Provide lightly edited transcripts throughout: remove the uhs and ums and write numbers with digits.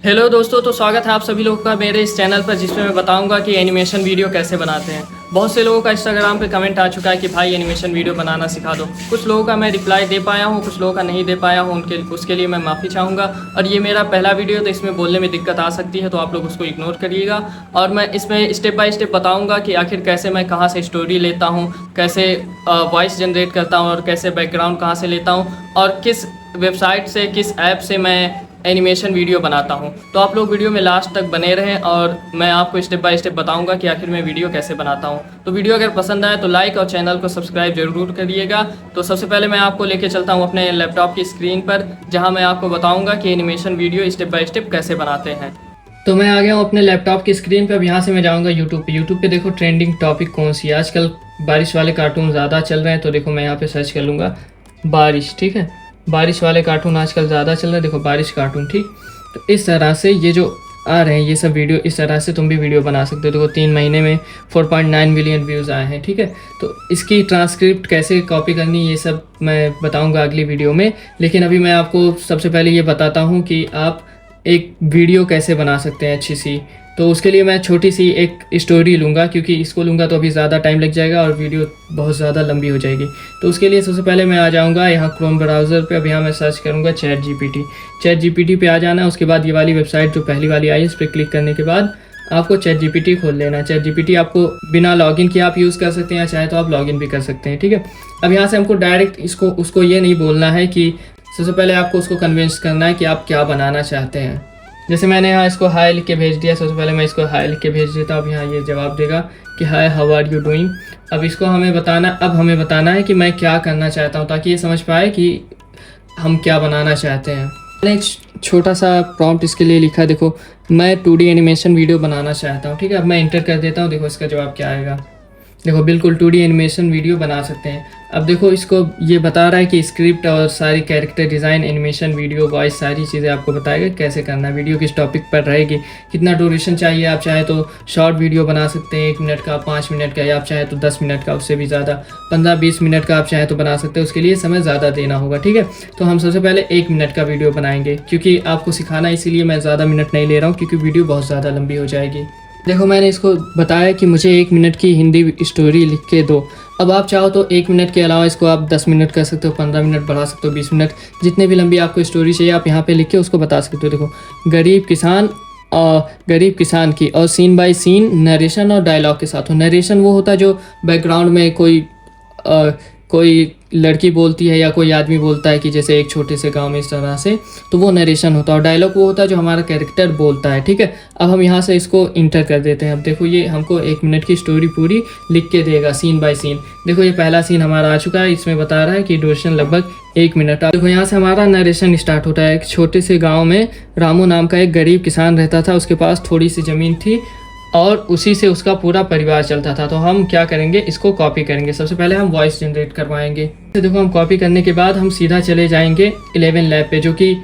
Hello दोस्तों, तो स्वागत है आप सभी लोगों का मेरे इस चैनल पर, जिसमें मैं बताऊंगा कि एनिमेशन वीडियो कैसे बनाते हैं। बहुत से लोगों का इंस्टाग्राम पे कमेंट आ चुका है कि भाई एनिमेशन वीडियो बनाना सिखा दो। कुछ लोगों का मैं रिप्लाई दे पाया हूँ, कुछ लोगों का नहीं दे पाया हूँ, उसके लिए मैं माफ़ी चाहूँगा। और ये मेरा पहला वीडियो, तो इसमें बोलने में दिक्कत आ सकती है, तो आप लोग उसको इग्नोर करिएगा। और मैं इसमें स्टेप बाय स्टेप बताऊँगा कि आखिर कैसे मैं कहाँ से स्टोरी लेता हूँ, कैसे वॉइस जनरेट करता हूँ, और कैसे बैकग्राउंड कहाँ से लेता हूँ, और किस वेबसाइट से, किस ऐप से मैं एनिमेशन वीडियो बनाता हूं। तो आप लोग वीडियो में लास्ट तक बने रहें और मैं आपको स्टेप बाय स्टेप बताऊंगा कि आखिर मैं वीडियो कैसे बनाता हूं। तो वीडियो अगर पसंद आए तो लाइक और चैनल को सब्सक्राइब जरूर करिएगा। तो सबसे पहले मैं आपको लेके चलता हूं अपने लैपटॉप की स्क्रीन पर, जहां मैं आपको बताऊंगा कि animation video step by step कैसे बनाते हैं। तो मैं आ गया हूँ अपने लैपटॉप की स्क्रीन पर। अब यहाँ से मैं जाऊँगा यूट्यूब पे देखो ट्रेंडिंग टॉपिक कौन सी है। आजकल बारिश वाले कार्टून ज़्यादा चल रहे हैं, तो देखो मैं यहाँ पे सर्च कर लूँगा बारिश। ठीक है, बारिश वाले कार्टून आजकल ज़्यादा चल रहे हैं, देखो बारिश कार्टून। ठीक, तो इस तरह से ये जो आ रहे हैं ये सब वीडियो, इस तरह से तुम भी वीडियो बना सकते हो। देखो 3 महीने में 4.9 मिलियन व्यूज़ आए हैं। ठीक है, तो इसकी ट्रांसक्रिप्ट कैसे कॉपी करनी ये सब मैं बताऊंगा अगली वीडियो में। लेकिन अभी मैं आपको सबसे पहले ये बताता हूँ कि आप एक वीडियो कैसे बना सकते हैं अच्छी सी। तो उसके लिए मैं छोटी सी एक स्टोरी लूँगा, क्योंकि इसको लूँगा तो अभी ज़्यादा टाइम लग जाएगा और वीडियो बहुत ज़्यादा लंबी हो जाएगी। तो उसके लिए सबसे पहले मैं आ जाऊँगा यहाँ क्रोम ब्राउज़र पे। अब यहाँ मैं सर्च करूँगा चैट जीपीटी पे आ जाना है। उसके बाद ये वाली वेबसाइट जो पहली वाली आई है इस पर क्लिक करने के बाद आपको चैट जीपीटी खोल लेना है। चैट जीपीटी आपको बिना लॉगिन किए आप यूज़ कर सकते हैं, या चाहे तो आप लॉगिन भी कर सकते हैं। ठीक है, अब यहाँ से हमको डायरेक्ट उसको ये नहीं बोलना है कि, सबसे पहले आपको उसको कन्विंस करना है कि आप क्या बनाना चाहते हैं। जैसे मैंने यहाँ इसको हाय लिख के भेज दिया। सबसे पहले मैं इसको हाय लिख के भेज देता हूँ। अब यहाँ ये जवाब देगा कि hi how are you doing. अब इसको हमें बताना है कि मैं क्या करना चाहता हूँ, ताकि ये समझ पाए कि हम क्या बनाना चाहते हैं। मैंने एक छोटा सा प्रॉम्प्ट इसके लिए लिखा, देखो मैं 2D एनिमेशन वीडियो बनाना चाहता हूँ। ठीक है, अब मैं इंटर कर देता हूँ, देखो इसका जवाब क्या आएगा। देखो बिल्कुल 2D एनिमेशन वीडियो बना सकते हैं। अब देखो इसको ये बता रहा है कि स्क्रिप्ट और सारी character design, animation, video, voice, सारी चीज़ें आपको बताएगा कैसे करना है। वीडियो किस टॉपिक पर रहेगी, कितना ड्यूरेशन चाहिए। आप चाहे तो शॉर्ट वीडियो बना सकते हैं, 1 मिनट का, 5 मिनट का, या आप चाहे तो 10 मिनट का, उससे भी ज़्यादा 15-20 मिनट का आप चाहे तो बना सकते हैं। उसके लिए समय ज़्यादा देना होगा। ठीक है, तो हम सबसे पहले 1 मिनट का वीडियो बनाएंगे, क्योंकि आपको सिखाना इसीलिए मैं ज़्यादा मिनट नहीं ले रहा हूँ, क्योंकि वीडियो बहुत ज़्यादा लंबी हो जाएगी। देखो मैंने इसको बताया कि मुझे 1 मिनट की हिंदी स्टोरी लिख के दो। अब आप चाहो तो 1 मिनट के अलावा इसको आप 10 मिनट कर सकते हो, 15 मिनट बढ़ा सकते हो, 20 मिनट, जितने भी लंबी आपको स्टोरी चाहिए आप यहाँ पे लिख के उसको बता सकते हो। देखो गरीब किसान की, और सीन बाय सीन नरेशन और डायलॉग के साथ हो। नरेशन वो होता है जो बैकग्राउंड में कोई लड़की बोलती है या कोई आदमी बोलता है, कि जैसे एक छोटे से गांव में इस तरह से, तो वो नरेशन होता है। और डायलॉग वो होता है जो हमारा कैरेक्टर बोलता है। ठीक है, अब हम यहाँ से इसको इंटर कर देते हैं। अब देखो ये हमको 1 मिनट की स्टोरी पूरी लिख के देगा, सीन बाय सीन। देखो ये पहला सीन हमारा आ चुका है, इसमें बता रहा है कि ड्यूरेशन लगभग 1 मिनट। देखो यहाँ से हमारा नरेशन स्टार्ट होता है। एक छोटे से गाँव में रामू नाम का एक गरीब किसान रहता था। उसके पास थोड़ी सी ज़मीन थी और उसी से उसका पूरा परिवार चलता था। तो हम क्या करेंगे, इसको कॉपी करेंगे। सबसे पहले हम वॉइस जनरेट करवाएंगे। तो देखो हम कॉपी करने के बाद हम सीधा चले जाएंगे 11 लैब पे, जो कि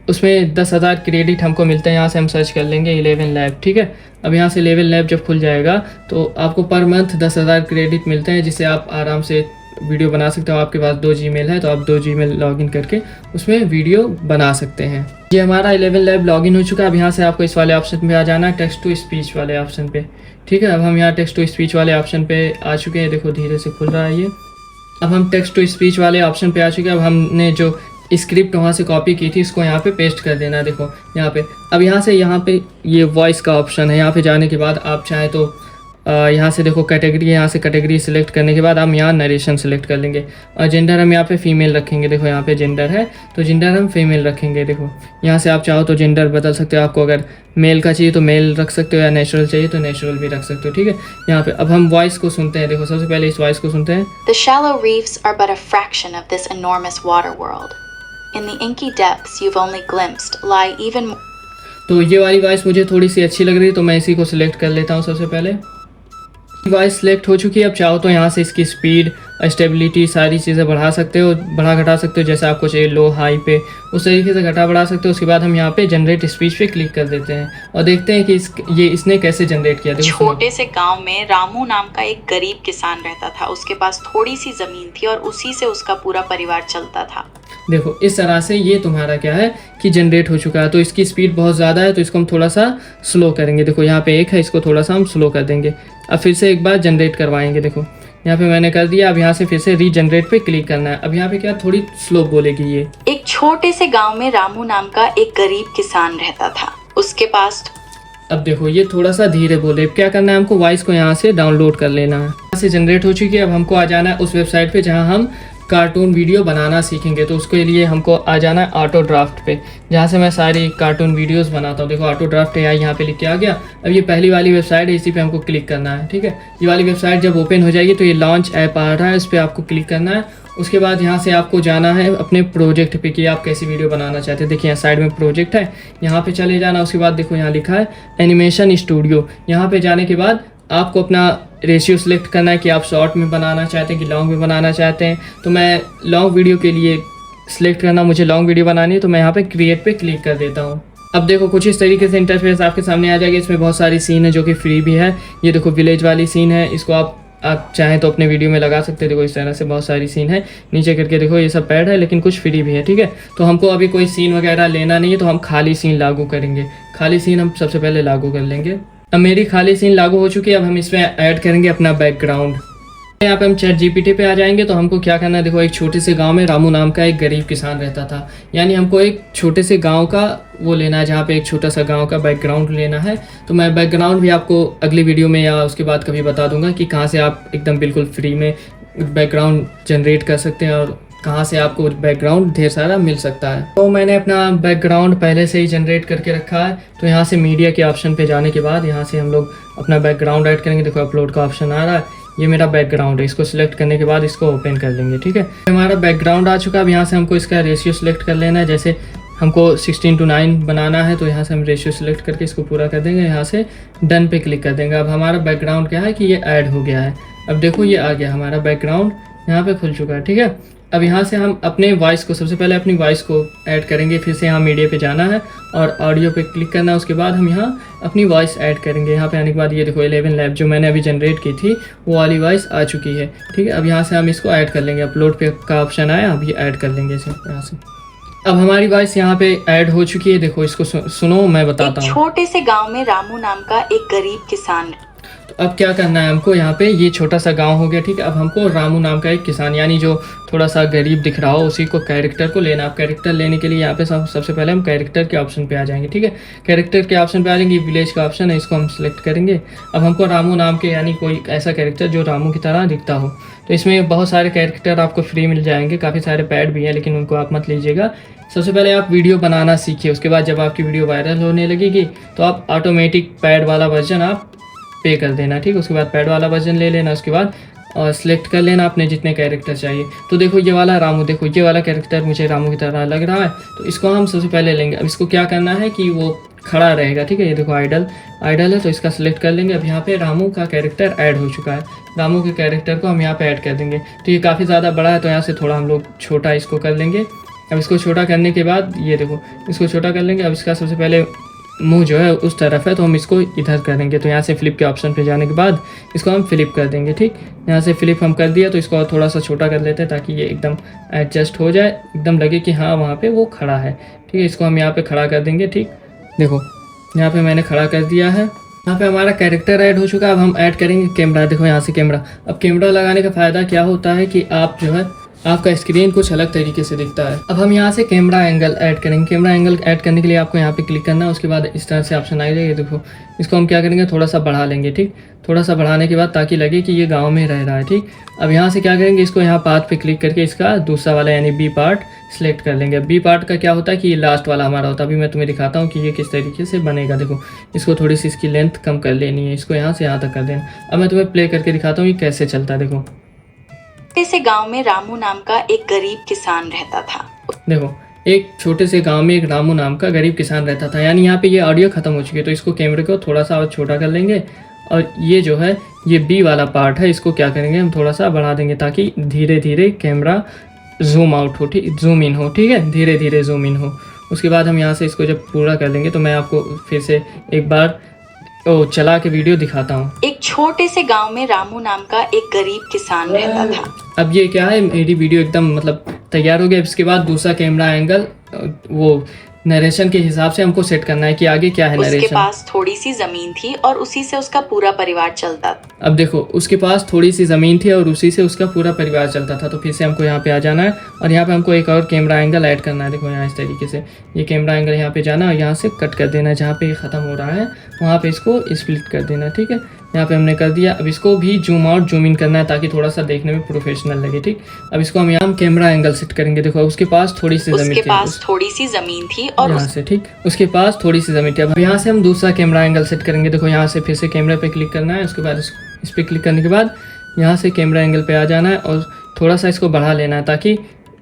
उसमें 10,000 क्रेडिट हमको मिलते हैं। यहाँ से हम सर्च कर लेंगे 11 लैब। ठीक है, अब यहाँ से 11 लैब जब खुल जाएगा तो आपको पर मंथ 10,000 क्रेडिट मिलते हैं, जिससे आप आराम से वीडियो बना सकते हो। आपके पास 2 जीमेल है तो आप 2 जीमेल लॉगिन करके उसमें वीडियो बना सकते हैं। ये हमारा 11 लैब लॉगिन हो चुका है। अब यहाँ से आपको इस वाले ऑप्शन पे आ जाना है, टेक्स्ट टू स्पीच वाले ऑप्शन पे। ठीक है, अब हम यहाँ टेक्स्ट टू स्पीच वाले ऑप्शन पे आ चुके हैं। देखो धीरे से खुल रहा है ये। अब हम टेक्स्ट टू स्पीच वाले ऑप्शन पे आ चुके हैं। अब हमने जो स्क्रिप्ट वहाँ से कॉपी की थी इसको यहाँ पे पेस्ट कर देना है। देखो यहाँ पे, अब यहाँ पे ये वॉइस का ऑप्शन है। यहाँ पे जाने के बाद आप चाहें तो यहाँ से देखो कैटेगरी, यहाँ से कैटेगरी सेलेक्ट करने के बाद हम यहाँ नरेशन सेलेक्ट कर लेंगे। और जेंडर हम यहाँ पे फीमेल रखेंगे। देखो यहाँ पे जेंडर है तो जेंडर हम फीमेल रखेंगे। देखो यहाँ से आप चाहो तो जेंडर बदल सकते हो। आपको अगर मेल का चाहिए तो मेल रख सकते हो, या नेचुरल चाहिए तो नेचुरल भी रख सकते हो। ठीक है, यहाँ पे अब हम वॉइस को सुनते हैं। देखो सबसे पहले इस वॉइस को सुनते हैं। The shallow reefs are but a fraction of this enormous water world. In the inky depths you've only glimpsed lie even more. तो ये वाली वॉइस मुझे थोड़ी सी अच्छी लग रही है, तो मैं इसी को सिलेक्ट कर लेता हूँ। सबसे पहले वॉइस सिलेक्ट हो चुकी है। अब चाहो तो यहाँ से इसकी स्पीड स्टेबिलिटी सारी चीज़ें बढ़ा सकते हो, बढ़ा घटा सकते हो, जैसे आपको चाहिए लो हाई पे उस तरीके से घटा बढ़ा सकते हो। उसके बाद हम यहाँ पे जनरेट स्पीच पे क्लिक कर देते हैं और देखते हैं कि इसने कैसे जनरेट किया। देखो छोटे से गांव में रामू नाम का एक गरीब किसान रहता था। उसके पास थोड़ी सी जमीन थी और उसी से उसका पूरा परिवार चलता था। देखो इस तरह से ये तुम्हारा क्या है कि जनरेट हो चुका है। तो इसकी स्पीड बहुत ज़्यादा है तो इसको हम थोड़ा सा स्लो करेंगे। देखो यहाँ पे एक है, इसको थोड़ा सा हम स्लो कर देंगे। अब फिर से एक बार जनरेट करवाएंगे। देखो यहाँ पे मैंने कर दिया। अब यहाँ से फिर से रीजनरेट पे क्लिक करना है। अब यहाँ पे क्या थोड़ी स्लो बोलेगी ये। एक छोटे से गांव में रामू नाम का एक गरीब किसान रहता था। उसके पास अब देखो ये थोड़ा सा धीरे बोले। अब क्या करना है हमको, वॉइस को यहाँ से डाउनलोड कर लेना है। यहाँ से जनरेट हो चुकी है। अब हमको आ जाना है उस वेबसाइट पे जहाँ हम कार्टून वीडियो बनाना सीखेंगे। तो उसके लिए हमको आ जाना है ऑटो ड्राफ्ट पे, जहाँ से मैं सारी कार्टून वीडियोस बनाता हूँ। देखो ऑटो ड्राफ्ट AI यहाँ पे लिख के आ गया। अब ये पहली वाली वेबसाइट है, इसी पे हमको क्लिक करना है। ठीक है, ये वाली वेबसाइट जब ओपन हो जाएगी तो ये लॉन्च ऐप आ रहा है, इस पर आपको क्लिक करना है। उसके बाद यहाँ से आपको जाना है अपने प्रोजेक्ट पे कि आप कैसी वीडियो बनाना चाहते हैं। देखिए यहाँ साइड में प्रोजेक्ट है, यहाँ पे चले जाना। उसके बाद देखो यहाँ लिखा है एनिमेशन स्टूडियो। यहाँ पे जाने के बाद आपको अपना रेशियो सिलेक्ट करना है कि आप शॉर्ट में बनाना चाहते हैं कि लॉन्ग में बनाना चाहते हैं। तो मैं लॉन्ग वीडियो के लिए सिलेक्ट करना, मुझे लॉन्ग वीडियो बनानी है, तो मैं यहाँ पे क्रिएट पे क्लिक कर देता हूँ। अब देखो कुछ इस तरीके से इंटरफेस आपके सामने आ जाएगी। इसमें बहुत सारी सीन है जो कि फ्री भी है। ये देखो विलेज वाली सीन है, इसको आप चाहें तो अपने वीडियो में लगा सकते हैं। देखो इस तरह से बहुत सारी सीन है। नीचे करके देखो ये सब पैड है, लेकिन कुछ फ्री भी है। ठीक है, तो हमको अभी कोई सीन वगैरह लेना नहीं है, तो हम खाली सीन लागू करेंगे। खाली सीन हम सबसे पहले लागू कर लेंगे। अब मेरी खाली सीन लागू हो चुकी है। अब हम इसमें ऐड करेंगे अपना बैकग्राउंड। यहाँ पे हम चैट GPT पे आ जाएंगे। तो हमको क्या करना है, देखो एक छोटे से गांव में रामू नाम का एक गरीब किसान रहता था। यानी हमको एक छोटे से गांव का वो लेना है, जहाँ पे एक छोटा सा गांव का बैकग्राउंड लेना है। तो मैं बैकग्राउंड भी आपको अगली वीडियो में या उसके बाद कभी बता दूंगा कि कहाँ से आप एकदम बिल्कुल फ्री में बैकग्राउंड जनरेट कर सकते हैं और कहाँ से आपको बैकग्राउंड ढेर सारा मिल सकता है। तो मैंने अपना बैकग्राउंड पहले से ही जनरेट करके रखा है। तो यहाँ से मीडिया के ऑप्शन पे जाने के बाद यहाँ से हम लोग अपना बैकग्राउंड ऐड करेंगे। देखो अपलोड का ऑप्शन आ रहा है, ये मेरा बैकग्राउंड है। इसको सिलेक्ट करने के बाद इसको ओपन कर लेंगे। ठीक है, हमारा बैकग्राउंड आ चुका है। अब यहाँ से हमको इसका रेशियो सिलेक्ट कर लेना है। जैसे हमको 16:9 बनाना है, तो यहाँ से हम रेशियो सिलेक्ट करके इसको पूरा कर देंगे। यहाँ से डन पे क्लिक कर देंगे। अब हमारा बैकग्राउंड क्या है कि ये ऐड हो गया है। अब देखो ये आ गया, हमारा बैकग्राउंड यहाँ पे खुल चुका है। ठीक है, अब यहाँ से हम अपने वॉइस को, सबसे पहले अपनी वॉइस को ऐड करेंगे। फिर से यहाँ मीडिया पे जाना है और ऑडियो पे क्लिक करना है। उसके बाद हम यहाँ अपनी वॉइस ऐड करेंगे। यहाँ पे आने के बाद ये देखो 11 लैब जो मैंने अभी जनरेट की थी वो वाली वॉइस आ चुकी है। ठीक है, अब यहाँ से हम इसको ऐड कर लेंगे। अपलोड पे का ऑप्शन आया, अब ये ऐड कर लेंगे इसे यहाँ से। अब हमारी वॉइस यहाँ पे ऐड हो चुकी है। देखो इसको सुनो, मैं बताता हूँ। छोटे से गाँव में रामू नाम का एक गरीब किसान। तो अब क्या करना है हमको, यहाँ पे ये छोटा सा गांव हो गया। ठीक है, अब हमको रामू नाम का एक किसान, यानी जो थोड़ा सा गरीब दिख रहा हो, उसी को कैरेक्टर को लेना। अब कैरेक्टर लेने के लिए यहाँ पे सबसे पहले हम कैरेक्टर के ऑप्शन पे आ जाएंगे। ठीक है, कैरेक्टर के ऑप्शन पे आ जाएंगे। विलेज का ऑप्शन है, इसको हम सिलेक्ट करेंगे। अब हमको रामू नाम के, यानी कोई ऐसा कैरेक्टर जो रामू की तरह दिखता हो। तो इसमें बहुत सारे कैरेक्टर आपको फ्री मिल जाएंगे, काफ़ी सारे पैड भी हैं, लेकिन उनको आप मत लीजिएगा। सबसे पहले आप वीडियो बनाना सीखिए। उसके बाद जब आपकी वीडियो वायरल होने लगेगी तो आप ऑटोमेटिक पैड वाला वर्जन आप पे कर देना। ठीक है, उसके बाद पैड वाला वर्जन ले लेना। उसके बाद और सिलेक्ट कर लेना अपने जितने कैरेक्टर चाहिए। तो देखो ये वाला रामू, देखो ये वाला कैरेक्टर मुझे रामू की तरह लग रहा है, तो इसको हम सबसे पहले लेंगे। अब इसको क्या करना है कि वो खड़ा रहेगा। ठीक है, ये देखो आइडल है, तो इसका सिलेक्ट कर लेंगे। अब यहाँ पे रामू का कैरेक्टर ऐड हो चुका है। रामू के कैरेक्टर को हम यहाँ पे ऐड कर देंगे। तो ये काफ़ी ज़्यादा बड़ा है, तो यहाँ से थोड़ा हम लोग छोटा इसको कर लेंगे। अब इसको छोटा करने के बाद ये देखो इसको छोटा कर लेंगे। अब इसका सबसे पहले मुंह जो है उस तरफ है, तो हम इसको इधर करेंगे। तो यहाँ से फ्लिप के ऑप्शन पे जाने के बाद इसको हम फ्लिप कर देंगे। ठीक, यहाँ से फ्लिप हम कर दिया, तो इसको और थोड़ा सा छोटा कर लेते हैं ताकि ये एकदम एडजस्ट हो जाए, एकदम लगे कि हाँ वहाँ पे वो खड़ा है। ठीक है, इसको हम यहाँ पे खड़ा कर देंगे। ठीक, देखो यहाँ पे मैंने खड़ा कर दिया है। यहाँ पे हमारा कैरेक्टर ऐड हो चुका है। अब हम ऐड करेंगे कैमरा। देखो यहाँ से कैमरा। अब कैमरा लगाने का फ़ायदा क्या होता है कि आप जो है आपका स्क्रीन कुछ अलग तरीके से दिखता है। अब हम यहाँ से कैमरा एंगल ऐड करेंगे। कैमरा एंगल ऐड करने के लिए आपको यहाँ पे क्लिक करना है। उसके बाद इस तरह से ऑप्शन आ जाएगा। देखो इसको हम क्या करेंगे, थोड़ा सा बढ़ा लेंगे। ठीक, थोड़ा सा बढ़ाने के बाद ताकि लगे कि ये गांव में रह रहा है। ठीक, अब यहाँ से क्या करेंगे, इसको यहाँ पार्ट पे क्लिक करके इसका दूसरा वाला यानी बी पार्ट सिलेक्ट कर लेंगे। बी पार्ट का क्या होता है कि ये लास्ट वाला हमारा होता है। अभी मैं तुम्हें दिखाता हूँ कि ये किस तरीके से बनेगा। देखो इसको थोड़ी सी इसकी लेंथ कम कर लेनी है, इसको यहाँ से यहाँ तक कर देना। अब मैं तुम्हें प्ले करके दिखाता हूँ ये कैसे चलता है। देखो से गांव में रामू नाम का एक गरीब किसान रहता था। देखो एक छोटे से गांव में एक रामू नाम का गरीब किसान रहता था। यानी यहाँ पे ये ऑडियो खत्म हो चुकी है, तो इसको कैमरे को थोड़ा सा और छोटा कर लेंगे और ये जो है ये बी वाला पार्ट है, इसको क्या करेंगे हम थोड़ा सा बढ़ा देंगे ताकि धीरे धीरे कैमरा जूम आउट हो, ठीक, जूम इन हो, ठीक है, धीरे धीरे जूम इन हो। उसके बाद हम यहाँ से इसको जब पूरा कर लेंगे तो मैं आपको फिर से एक बार चला के वीडियो दिखाता हूँ। एक छोटे से गांव में रामू नाम का एक गरीब किसान रहता था। अब ये क्या है, मेरी वीडियो एकदम मतलब तैयार हो गया। इसके बाद दूसरा कैमरा एंगल वो नरेशन के हिसाब से हमको सेट करना है कि आगे क्या है नरेशन। उसके पास थोड़ी सी जमीन थी और उसी से उसका पूरा परिवार चलता था। अब देखो उसके पास थोड़ी सी ज़मीन थी और उसी से उसका पूरा परिवार चलता था। तो फिर से हमको यहाँ पे आ जाना है और यहाँ पे हमको एक और कैमरा एंगल ऐड करना है। देखो यहाँ इस तरीके से ये कैमरा एंगल यहाँ पे जाना और यहाँ से कट कर देना है, जहाँ पे ये ख़त्म हो रहा है वहाँ पे इसको स्प्लिट कर देना है, ठीक है। यहाँ पे हमने कर दिया। अब इसको भी जूम आउट जूम इन करना है ताकि थोड़ा सा देखने में प्रोफेशनल लगे, ठीक। अब इसको हम यहाँ कैमरा एंगल सेट करेंगे। देखो उसके पास थोड़ी सी ज़मीन थी और यहाँ से, ठीक, उसके पास थोड़ी सी ज़मीन थी। अब यहाँ से हम दूसरा कैमरा एंगल सेट करेंगे। देखो यहाँ से फिर से कैमरा पे क्लिक करना है। उसके बाद इस पर क्लिक करने के बाद यहाँ से कैमरा एंगल पे आ जाना है और थोड़ा सा इसको बढ़ा लेना है ताकि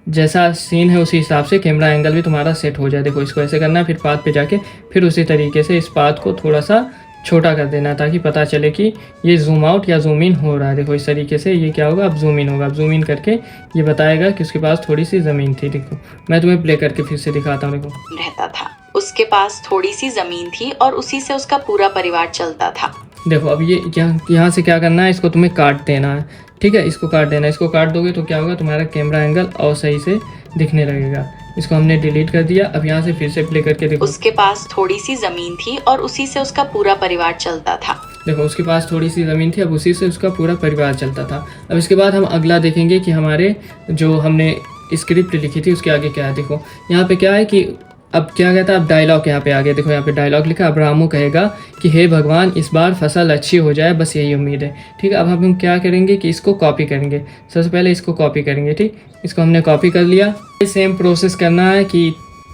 जैसा सीन है उसी हिसाब से कैमरा एंगल भी तुम्हारा सेट हो जाए। देखो इसको ऐसे करना है, फिर पाथ पे जाके फिर उसी तरीके से इस पाथ को थोड़ा सा छोटा कर देना है ताकि पता चले कि ये जूम आउट या जूम इन हो रहा है। देखो इस तरीके से ये क्या होगा, अब जूम इन होगा। अब जूम इन करके ये बताएगा कि उसके पास थोड़ी सी ज़मीन थी। देखो मैं तुम्हें प्ले करके फिर से दिखाता हूँ। देखो रहता था, उसके पास थोड़ी सी ज़मीन थी और उसी से उसका पूरा परिवार चलता था। देखो अब ये यहाँ से क्या करना है, इसको तुम्हें काट देना है, ठीक है, इसको काट देना है। इसको काट दोगे तो क्या होगा, तुम्हारा कैमरा एंगल और सही से दिखने लगेगा। इसको हमने डिलीट कर दिया। अब यहाँ से फिर से प्ले करके देखो। उसके पास थोड़ी सी ज़मीन थी और उसी से उसका पूरा परिवार चलता था। देखो उसके पास थोड़ी सी ज़मीन थी, अब उसी से उसका पूरा परिवार चलता था। अब इसके बाद हम अगला देखेंगे कि हमारे जो हमने स्क्रिप्ट लिखी थी उसके आगे क्या है। देखो यहाँ पे क्या है कि अब क्या कहता है, अब डायलॉग यहाँ पे आ गया। देखो यहाँ पे डायलॉग लिखा। अब रामू कहेगा कि हे भगवान इस बार फसल अच्छी हो जाए, बस यही उम्मीद है, ठीक है। अब हम क्या करेंगे कि इसको कॉपी करेंगे। सबसे पहले इसको कॉपी करेंगे, ठीक। इसको हमने कॉपी कर लिया। सेम प्रोसेस करना है कि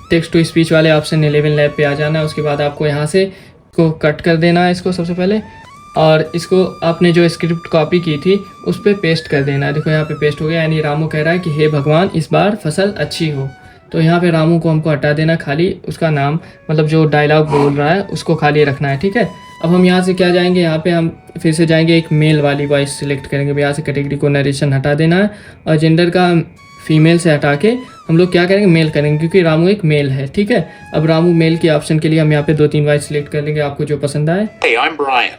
टेक्स्ट टू स्पीच वाले ऑप्शन 11 लैब पे आ जाना है। उसके बाद आपको यहाँ से इसको कट कर देना है इसको सबसे पहले, और इसको आपने जो स्क्रिप्ट कॉपी की थी उस पर पेस्ट कर देना है। देखो यहाँ पे पेस्ट हो गया। यानी रामू कह रहा है कि हे भगवान इस बार फसल अच्छी हो। तो यहाँ पे रामू को हमको हटा देना, खाली उसका नाम मतलब जो डायलॉग बोल रहा है उसको खाली रखना है, ठीक है। अब हम यहाँ से क्या जाएंगे, यहाँ पे हम फिर से जाएंगे, एक मेल वाली वॉइस सिलेक्ट करेंगे। यहाँ से कैटेगरी को नरेशन हटा देना है और जेंडर का फीमेल से हटा के हम लोग क्या करेंगे, मेल करेंगे, क्योंकि रामू एक मेल है, ठीक है। अब रामू मेल के ऑप्शन के लिए हम यहाँ पे 2-3 वॉइस सिलेक्ट कर लेंगे, आपको जो पसंद आए। Hey, I'm Brian,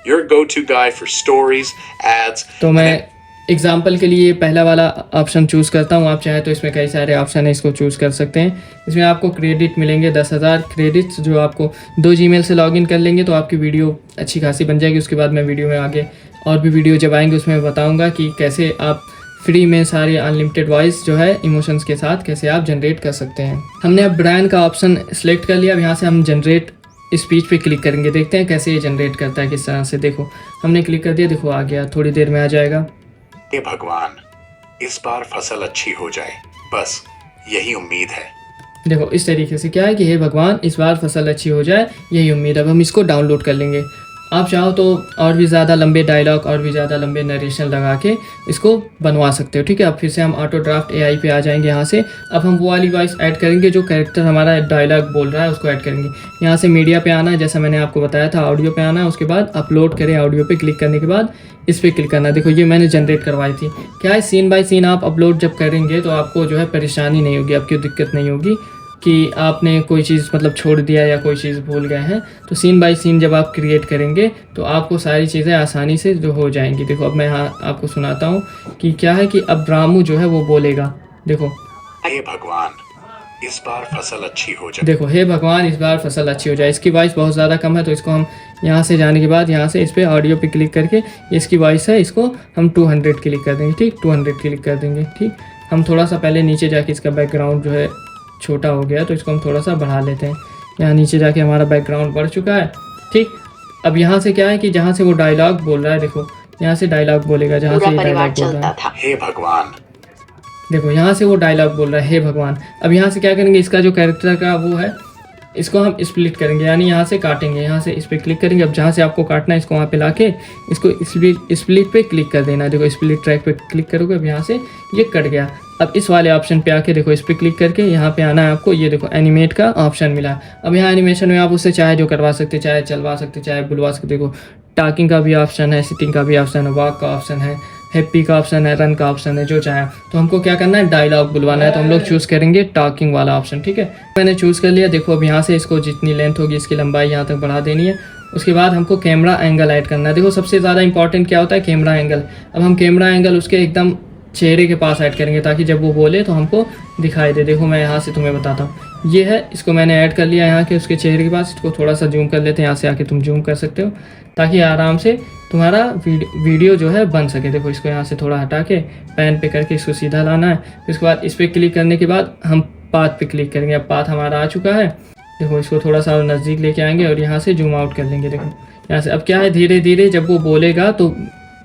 your go-to guy for stories, ads. तो मैं एग्जाम्पल के लिए पहला वाला ऑप्शन चूज़ करता हूँ। आप चाहे तो इसमें कई सारे ऑप्शन है, इसको चूज़ कर सकते हैं। इसमें आपको क्रेडिट मिलेंगे 10,000 क्रेडिट्स, जो आपको 2 जीमेल से लॉगिन कर लेंगे तो आपकी वीडियो अच्छी खासी बन जाएगी। उसके बाद मैं वीडियो में आगे और भी वीडियो जब आएंगे उसमें बताऊँगा कि कैसे आप फ्री में सारी अनलिमिटेड वॉइस जो है इमोशंस के साथ कैसे आप जनरेट कर सकते हैं। हमने अब ब्रांड का ऑप्शन सेलेक्ट कर लिया। अब यहाँ से हम जनरेट स्पीच पे क्लिक करेंगे, देखते हैं कैसे ये जनरेट करता है, किस तरह से। देखो हमने क्लिक कर दिया, देखो आ गया, थोड़ी देर में आ जाएगा। हे भगवान इस बार फसल अच्छी हो जाए, बस यही उम्मीद है। देखो इस तरीके से क्या है कि हे भगवान इस बार फसल अच्छी हो जाए, यही उम्मीद। अब हम इसको डाउनलोड कर लेंगे। आप चाहो तो और भी ज़्यादा लंबे डायलॉग और भी ज़्यादा लंबे नरेशन लगा के इसको बनवा सकते हो, ठीक है। अब फिर से हम ऑटो ड्राफ्ट AI पे आ जाएंगे। यहाँ से अब हम वो वाली वॉइस ऐड करेंगे जो कैरेक्टर हमारा डायलॉग बोल रहा है, उसको ऐड करेंगे। यहाँ से मीडिया पे आना है, जैसा मैंने आपको बताया था, ऑडियो पे आना है। उसके बाद अपलोड करें, ऑडियो पे क्लिक करने के बाद इस पर क्लिक करना है। देखो ये मैंने जनरेट करवाई थी। क्या है, सीन बाय सीन आप अपलोड जब करेंगे तो आपको जो है परेशानी नहीं होगी, आपकी दिक्कत नहीं होगी कि आपने कोई चीज़ मतलब छोड़ दिया या कोई चीज़ भूल गए हैं। तो सीन बाय सीन जब आप क्रिएट करेंगे तो आपको सारी चीज़ें आसानी से जो हो जाएंगी। देखो अब मैं यहाँ आपको सुनाता हूँ कि क्या है कि अब रामू जो है वो बोलेगा। देखो हे भगवान इस बार फसल अच्छी हो जाए। देखो हे भगवान इस बार फसल अच्छी हो जाए। इसकी वॉइस बहुत ज़्यादा कम है तो इसको हम यहाँ से जाने के बाद यहाँ से इस पर ऑडियो पे क्लिक करके इसकी वॉइस है, इसको हम 200 क्लिक कर देंगे, ठीक, 200 क्लिक कर देंगे, ठीक। हम थोड़ा सा पहले नीचे जाके इसका बैकग्राउंड जो है छोटा हो गया तो इसको हम थोड़ा सा बढ़ा लेते हैं। यहाँ नीचे जाके हमारा बैकग्राउंड बढ़ चुका है, ठीक। अब यहाँ से क्या है कि जहाँ से वो डायलॉग बोल रहा है, देखो यहाँ से डायलॉग बोलेगा, जहाँ से डायलॉग बोल रहा है, हे भगवान। देखो यहाँ से वो डायलॉग बोल रहा है, हे भगवान। अब यहाँ से क्या करेंगे, इसका जो कैरेक्टर का वो है इसको हम स्प्लिट करेंगे, यानी यहाँ से काटेंगे। यहाँ से इस पर क्लिक करेंगे। अब जहाँ से आपको काटना है इसको वहाँ पे लाके इसको स्प्लिट पे क्लिक कर देना है। देखो स्प्लिट ट्रैक पे क्लिक करोगे, अब यहाँ से ये कट गया। अब इस वाले ऑप्शन पे आके देखो इस पर क्लिक करके यहाँ पे आना है आपको। ये देखो एनिमेट का ऑप्शन मिला। अब यहाँ एनिमेशन में आप उससे चाहे जो करवा सकते, चाहे चलवा सकते, चाहे बुलवा सकते। देखो टॉकिंग का भी ऑप्शन है, सिटिंग का भी ऑप्शन है, वॉक का ऑप्शन है, हैप्पी का ऑप्शन है, रन का ऑप्शन है, जो चाहे। तो हमको क्या करना है, डायलॉग बुलवाना है, तो हम लोग चूज़ करेंगे टॉकिंग वाला ऑप्शन। ठीक है, मैंने चूज़ कर लिया। देखो अब यहाँ से इसको जितनी लेंथ होगी इसकी लंबाई यहाँ तक बढ़ा देनी है। उसके बाद हमको कैमरा एंगल ऐड करना है। देखो सबसे ज़्यादा इंपॉर्टेंट क्या होता है, कैमरा एंगल। अब हम कैमरा एंगल उसके एकदम चेहरे के पास ऐड करेंगे ताकि जब वो बोले तो हमको दिखाई दे। देखो मैं यहाँ से तुम्हें बताता हूँ, ये है, इसको मैंने ऐड कर लिया यहाँ के उसके चेहरे के पास। इसको थोड़ा सा जूम कर लेते हैं, यहाँ से आके तुम जूम कर सकते हो ताकि आराम से तुम्हारा वीडियो जो है बन सके। देखो इसको यहाँ से थोड़ा हटा के पैन पे करके इसको सीधा लाना है। उसके बाद इस पर क्लिक करने के बाद हम पाथ पे क्लिक करेंगे। अब पाथ हमारा आ चुका है। देखो इसको थोड़ा सा नज़दीक लेके आएंगे और यहाँ से जूम आउट कर लेंगे। देखो यहाँ से अब क्या है, धीरे धीरे जब वो बोलेगा तो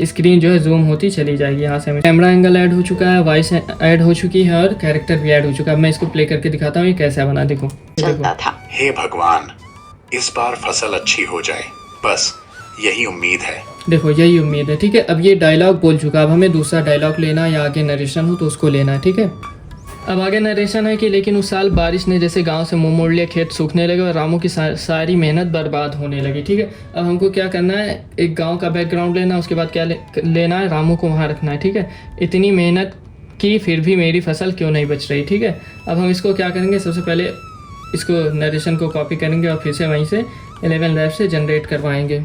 स्क्रीन जो है जूम होती चली जाएगी। यहाँ से हमें कैमरा एंगल ऐड हो चुका है, वॉइस ऐड हो चुकी है और कैरेक्टर भी ऐड हो चुका है। मैं इसको प्ले करके दिखाता हूँ ये कैसा बना। देखो चलता था। हे भगवान, इस बार फसल अच्छी हो जाए, बस यही उम्मीद है। देखो यही उम्मीद है। ठीक है, अब ये डायलॉग बोल चुका है। अब हमें दूसरा डायलॉग लेना है या आगे नरेशन हो तो उसको लेना है। ठीक है, अब आगे नरेशन है कि लेकिन उस साल बारिश ने जैसे गांव से मुंह मोड़ लिया, खेत सूखने लगे और रामू की सारी मेहनत बर्बाद होने लगी। ठीक है, अब हमको क्या करना है, एक गांव का बैकग्राउंड लेना है। उसके बाद क्या लेना है, रामू को वहाँ रखना है। ठीक है, इतनी मेहनत की फिर भी मेरी फसल क्यों नहीं बच रही। ठीक है, अब हम इसको क्या करेंगे, सबसे पहले इसको नरेशन को कॉपी करेंगे और फिर से वहीं से 11 लैब से जनरेट करवाएंगे।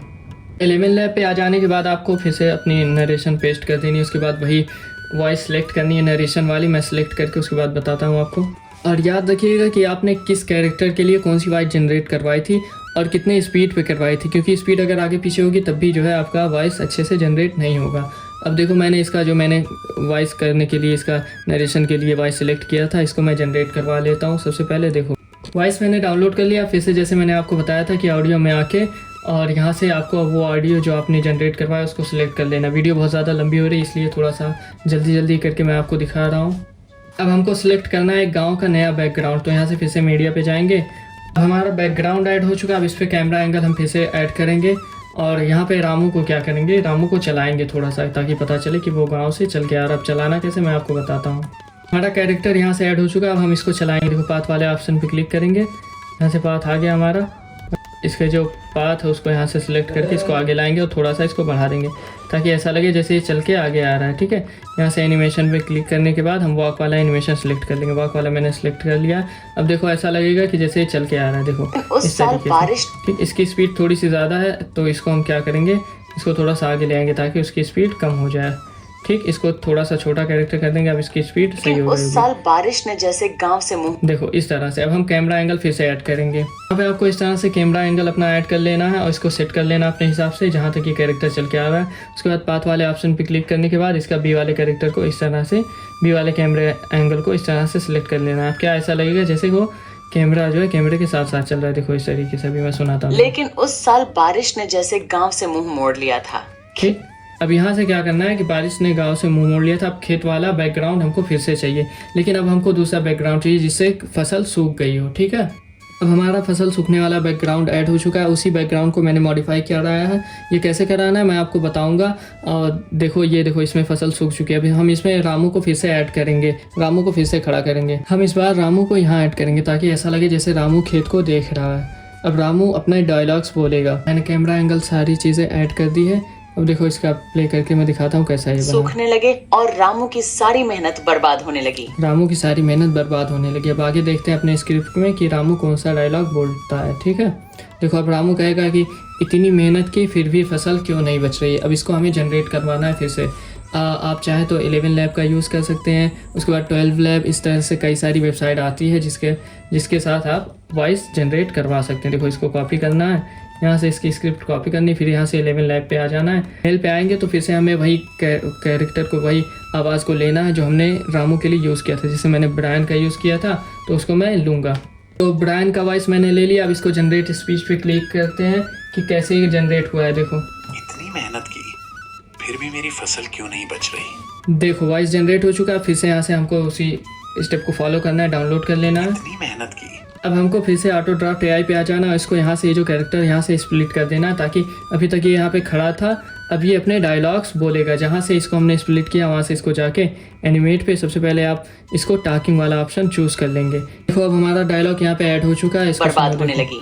11 लैब पे आ जाने के बाद आपको फिर से अपनी नरेशन पेस्ट कर देनी है। उसके बाद वही वॉइस सेलेक्ट करनी है नरेशन वाली। मैं सेलेक्ट करके उसके बाद बताता हूँ आपको। और याद रखिएगा कि आपने किस कैरेक्टर के लिए कौन सी वॉइस जनरेट करवाई थी और कितने स्पीड पे करवाई थी, क्योंकि स्पीड अगर आगे पीछे होगी तब भी जो है आपका वॉइस अच्छे से जनरेट नहीं होगा। अब देखो मैंने इसका जो मैंने वॉइस करने के लिए इसका नरेशन के लिए वॉइस सेलेक्ट किया था, इसको मैं जनरेट करवा लेता हूँ। सबसे पहले देखो वॉइस मैंने डाउनलोड कर लिया। फिर से जैसे मैंने आपको बताया था कि ऑडियो में आके और यहाँ से आपको वो ऑडियो जो आपने जनरेट करवाया उसको सिलेक्ट कर लेना। वीडियो बहुत ज़्यादा लंबी हो रही है इसलिए थोड़ा सा जल्दी करके मैं आपको दिखा रहा हूँ। अब हमको सिलेक्ट करना है एक गांव का नया बैकग्राउंड। तो यहाँ से फिर से मीडिया पे जाएंगे। अब हमारा बैकग्राउंड ऐड हो चुका है। अब इस पर कैमरा एंगल हम फिर से ऐड करेंगे और यहाँ पे रामू को क्या करेंगे, रामू को चलाएंगे थोड़ा सा ताकि पता चले कि वो गाँव से चल के आ रहा। अब चलाना कैसे मैं आपको बताता हूँ। हमारा कैरेक्टर यहाँ से ऐड हो चुका है। अब हम इसको चलाएंगे। देखो पाथ वाले ऑप्शन पे क्लिक करेंगे, यहाँ से पाथ आ गया हमारा। इसके जो पाथ है उसको यहाँ से सिलेक्ट करके इसको आगे लाएंगे और थोड़ा सा इसको बढ़ा देंगे ताकि ऐसा लगे जैसे ये चल के आगे आ रहा है। ठीक है, यहाँ से एनिमेशन पे क्लिक करने के बाद हम वॉक वाला एनिमेशन सेलेक्ट कर लेंगे। वॉक वाला मैंने सेलेक्ट कर लिया। अब देखो ऐसा लगेगा कि जैसे ये चल के आ रहा है। देखो इस तरीके से। ठीक, इसकी स्पीड थोड़ी सी ज़्यादा है तो इसको हम क्या करेंगे, इसको थोड़ा सा आगे ले आएंगे ताकि उसकी स्पीड कम हो जाए। ठीक, इसको थोड़ा सा छोटा कैरेक्टर कर देंगे। अब इसकी स्पीड सही हो उस साल बारिश ने जैसे गांव से मुंह। देखो इस तरह से। अब हम कैमरा एंगल फिर से ऐड करेंगे। यहाँ पे आपको इस तरह से कैमरा एंगल अपना ऐड कर लेना है और इसको सेट कर लेना अपने हिसाब से जहाँ तक ये कैरेक्टर चल के आ रहा है। उसके बाद पाथ वाले ऑप्शन पे क्लिक करने के बाद इसका बी वाले कैरेक्टर को इस तरह से, बी वाले कैमरे एंगल को इस तरह से सिलेक्ट कर लेना है। क्या ऐसा लगेगा जैसे वो कैमरा जो है कैमरे के साथ साथ चल रहा है। देखो इस तरीके से भी मैं सुनाता हूँ। लेकिन उस साल बारिश ने जैसे गांव से मुंह मोड़ लिया था। ठीक, अब यहाँ से क्या करना है कि बारिश ने गांव से मुंह मोड़ लिया था। अब खेत वाला बैकग्राउंड हमको फिर से चाहिए, लेकिन अब हमको दूसरा बैकग्राउंड चाहिए जिससे फसल सूख गई हो। ठीक है, अब हमारा फसल सूखने वाला बैकग्राउंड ऐड हो चुका है। उसी बैकग्राउंड को मैंने मॉडिफाई कराया है। ये कैसे कराना है मैं आपको बताऊंगा। और देखो ये देखो इसमें फसल सूख चुकी है। अभी हम इसमें रामू को फिर से ऐड करेंगे, रामू को फिर से खड़ा करेंगे। हम इस बार रामू को यहाँ ऐड करेंगे ताकि ऐसा लगे जैसे रामू खेत को देख रहा है। अब रामू अपने डायलॉग्स बोलेगा। मैंने कैमरा एंगल सारी चीज़ें ऐड कर दी है। अब देखो इसका प्ले करके मैं दिखाता हूँ कैसा ये बना। सूखने लगे और रामू की सारी मेहनत बर्बाद होने लगी। रामू की सारी मेहनत बर्बाद होने लगी। अब आगे देखते हैं अपने स्क्रिप्ट में कि रामू कौन सा डायलॉग बोलता है। ठीक है, देखो अब रामू कहेगा कि इतनी मेहनत की फिर भी फसल क्यों नहीं बच रही है। अब इसको हमें जनरेट करवाना है फिर से। आप चाहे तो 11 लैब का यूज़ कर सकते हैं। उसके बाद 12 लैब, इस तरह से कई सारी वेबसाइट आती है जिसके साथ आप वॉइस जनरेट करवा सकते हैं। देखो इसको कॉपी करना है, यहाँ से इसकी स्क्रिप्ट कॉपी करनी, फिर यहाँ से 11 लैब पे आ जाना है। मेल पे आएंगे तो फिर से हमें वही कैरेक्टर को, वही आवाज़ को लेना है जो हमने रामू के लिए यूज़ किया था। जैसे मैंने ब्रायन का यूज़ किया था तो उसको मैं लूँगा। तो ब्रायन का वॉइस मैंने ले लिया। अब इसको जनरेट स्पीच पे क्लिक करते हैं कि कैसे ये जनरेट हुआ है। देखो इतनी मेहनत की फिर भी मेरी फसल क्यों नहीं बच रही। देखो वॉइस जनरेट हो चुका है। फिर से यहाँ से हमको उसी स्टेप को फॉलो करना है, डाउनलोड कर लेना है। इतनी मेहनत की। अब हमको फिर से ऑटो ड्राफ्ट AI पे आ जाना है। इसको यहाँ से ये जो कैरेक्टर यहाँ से स्प्लिट कर देना ताकि अभी तक ये यहाँ पे खड़ा था, अब ये अपने डायलॉग्स बोलेगा। जहाँ से इसको हमने स्प्लिट किया वहाँ से इसको जाके एनिमेट पे सबसे पहले आप इसको टॉकिंग वाला ऑप्शन चूज़ कर लेंगे। देखो अब हमारा डायलॉग यहाँ पे ऐड हो चुका है। इसको बर्बाद होने लगी।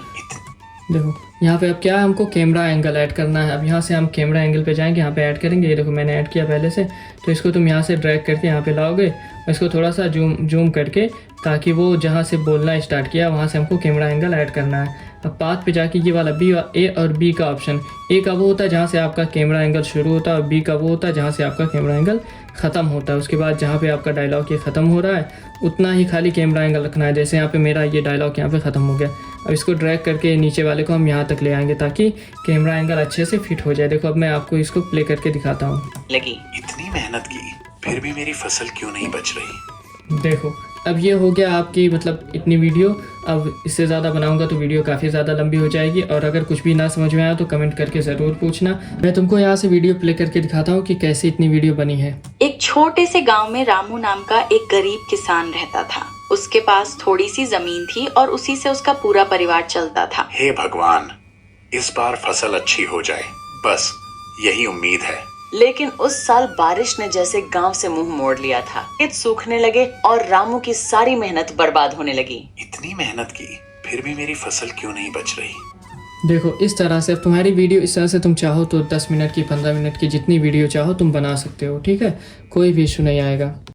देखो यहाँ पे अब क्या है, हमको कैमरा एंगल ऐड करना है। अब यहाँ से हम कैमरा एंगल पे जाएंगे, यहाँ पे ऐड करेंगे। ये देखो मैंने ऐड किया पहले से, तो इसको तुम यहाँ से ड्रैग करके यहाँ पे लाओगे और इसको थोड़ा सा जूम करके, ताकि वो जहाँ से बोलना स्टार्ट किया वहाँ से हमको कैमरा एंगल ऐड करना है। अब पाथ पे जाके ये वाला ए और बी का ऑप्शन, ए का वो होता है जहाँ से आपका कैमरा एंगल शुरू होता है और बी का वो होता है जहाँ से आपका कैमरा एंगल ख़त्म होता है। उसके बाद जहाँ पे आपका डायलॉग ये ख़त्म हो रहा है उतना ही खाली कैमरा एंगल रखना है। जैसे यहाँ पे मेरा ये डायलॉग यहाँ पे ख़त्म हो गया, अब इसको ड्रैग करके नीचे वाले को हम यहाँ तक ले आएंगे ताकि कैमरा एंगल अच्छे से फिट हो जाए। देखो अब मैं आपको इसको प्ले करके दिखाता हूँ। लगी। इतनी मेहनत की फिर भी मेरी फसल क्यों नहीं बच रही? देखो अब ये हो गया आपकी मतलब इतनी वीडियो। अब इससे ज़्यादा बनाऊंगा तो वीडियो काफ़ी ज़्यादा लंबी हो जाएगी, और अगर कुछ भी ना समझ में आया तो कमेंट करके ज़रूर पूछना। मैं तुमको यहाँ से वीडियो प्ले करके दिखाता हूँ कि कैसे इतनी वीडियो बनी है। एक छोटे से गांव में रामू नाम का एक गरीब किसान रहता था। उसके पास थोड़ी सी जमीन थी और उसी से उसका पूरा परिवार चलता था। हे भगवान, इस बार फसल अच्छी हो जाए, बस यही उम्मीद है। लेकिन उस साल बारिश ने जैसे गांव से मुंह मोड़ लिया था। खेत सूखने लगे और रामू की सारी मेहनत बर्बाद होने लगी। इतनी मेहनत की फिर भी मेरी फसल क्यों नहीं बच रही? देखो इस तरह से अब तुम्हारी वीडियो इस तरह से तुम चाहो तो 10 मिनट की 15 मिनट की जितनी वीडियो चाहो तुम बना सकते हो, ठीक है, कोई भी इशू नहीं आएगा।